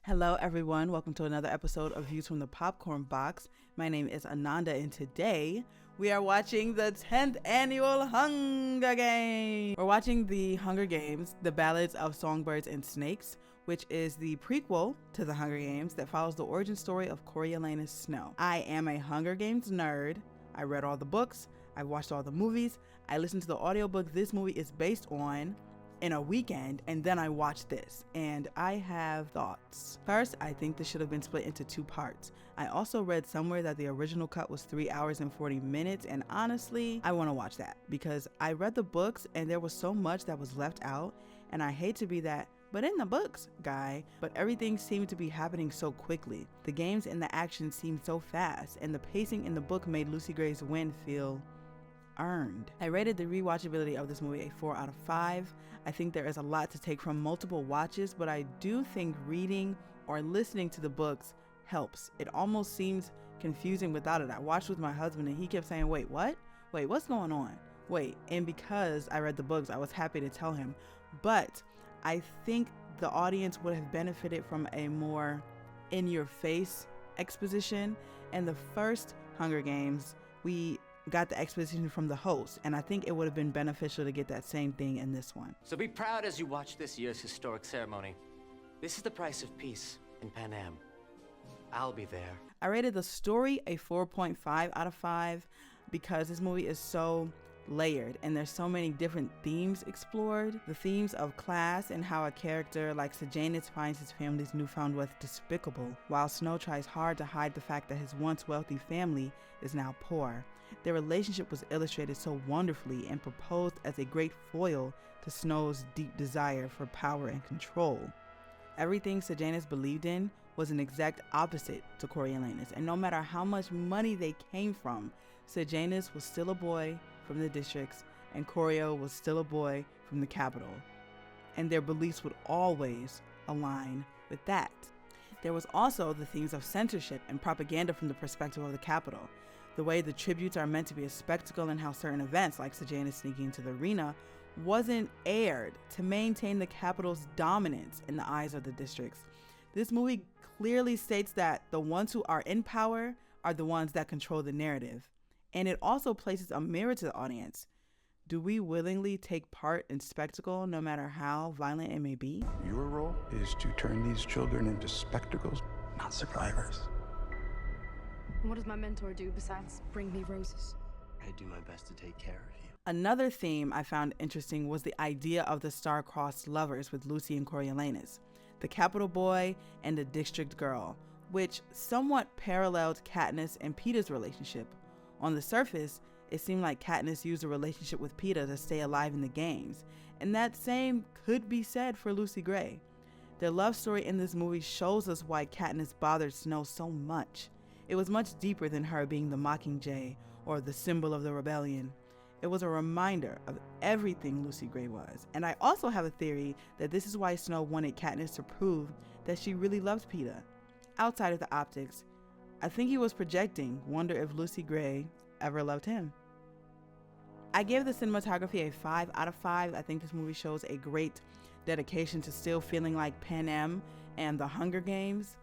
Hello everyone, welcome to another episode of Views from the Popcorn Box. My name is Ananda and today we are watching the 10th annual Hunger Games. We're watching the Hunger Games, the Ballads of Songbirds and Snakes, which is the prequel to the Hunger Games that follows the origin story of Coriolanus Snow. I am a Hunger Games nerd. I read all the books, I watched all the movies, I listened to the audiobook this movie is based on in a weekend, and then I watched this and I have thoughts. First, I think this should have been split into two parts. I also read somewhere that the original cut was 3 hours and 40 minutes, and honestly, I want to watch that because I read the books and there was so much that was left out, and I hate to be that but in the books guy, but everything seemed to be happening so quickly. The games and the action seemed so fast, and the pacing in the book made Lucy Gray's win feel earned. I rated the rewatchability of this movie a 4 out of 5. I think there is a lot to take from multiple watches, but I do think reading or listening to the books helps. It almost seems confusing without it. I watched with my husband and he kept saying, wait, what? Wait, what's going on? Wait, and because I read the books, I was happy to tell him. But I think the audience would have benefited from a more in-your-face exposition. And the first Hunger Games, we got the exposition from the host, and I think it would have been beneficial to get that same thing in this one. So be proud as you watch this year's historic ceremony. This is the price of peace in Pan Am. I'll be there. I rated the story a 4.5 out of 5 because this movie is so layered and there's so many different themes explored. The themes of class and how a character like Sejanus finds his family's newfound wealth despicable, while Snow tries hard to hide the fact that his once wealthy family is now poor. Their relationship was illustrated so wonderfully and proposed as a great foil to Snow's deep desire for power and control. Everything Sejanus believed in was an exact opposite to Coriolanus, and no matter how much money they came from, Sejanus was still a boy from the districts and Corio was still a boy from the capital, and their beliefs would always align with that. There was also the themes of censorship and propaganda from the perspective of the capital. The way the tributes are meant to be a spectacle and how certain events, like Sejanus sneaking into the arena, wasn't aired to maintain the capital's dominance in the eyes of the districts. This movie clearly states that the ones who are in power are the ones that control the narrative. And it also places a mirror to the audience. Do we willingly take part in spectacle no matter how violent it may be? Your role is to turn these children into spectacles, not survivors. What does my mentor do besides bring me roses? I do my best to take care of you. Another theme I found interesting was the idea of the star-crossed lovers with Lucy and Coriolanus, the capital boy and the district girl, which somewhat paralleled Katniss and Peeta's relationship. On the surface, it seemed like Katniss used a relationship with Peeta to stay alive in the games, and that same could be said for Lucy Gray. Their love story in this movie shows us why Katniss bothered Snow so much. It was much deeper than her being the Mockingjay or the symbol of the rebellion. It was a reminder of everything Lucy Gray was. And I also have a theory that this is why Snow wanted Katniss to prove that she really loved Peeta. Outside of the optics, I think he was projecting, wonder if Lucy Gray ever loved him. I gave the cinematography a 5 out of 5. I think this movie shows a great dedication to still feeling like Pan Am and the Hunger Games.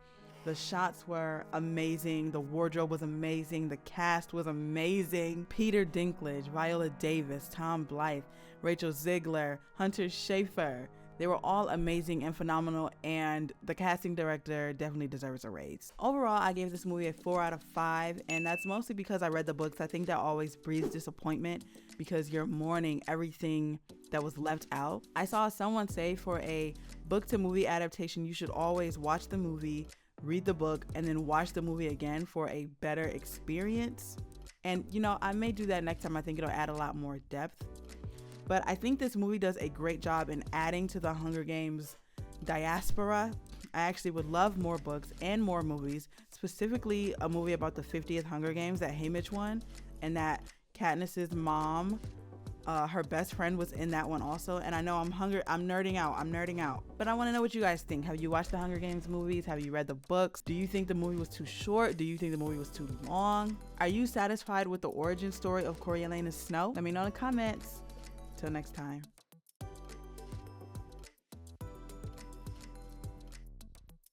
The shots were amazing, the wardrobe was amazing, the cast was amazing. Peter Dinklage, Viola Davis, Tom Blythe, Rachel Ziegler, Hunter Schafer. They were all amazing and phenomenal, and the casting director definitely deserves a raise. Overall, I gave this movie a 4 out of 5, and that's mostly because I read the books. I think that always breeds disappointment because you're mourning everything that was left out. I saw someone say for a book to movie adaptation, you should always watch the movie, read the book, and then watch the movie again for a better experience. And you know, I may do that next time. I think it'll add a lot more depth. But I think this movie does a great job in adding to the Hunger Games diaspora. I actually would love more books and more movies, specifically a movie about the 50th Hunger Games that Haymitch won, and that Katniss's mom, her best friend, was in that one also. And I know I'm nerding out. But I want to know what you guys think. Have you watched the Hunger Games movies? Have you read the books? Do you think the movie was too short? Do you think the movie was too long? Are you satisfied with the origin story of Coriolanus Snow? Let me know in the comments. Till next time.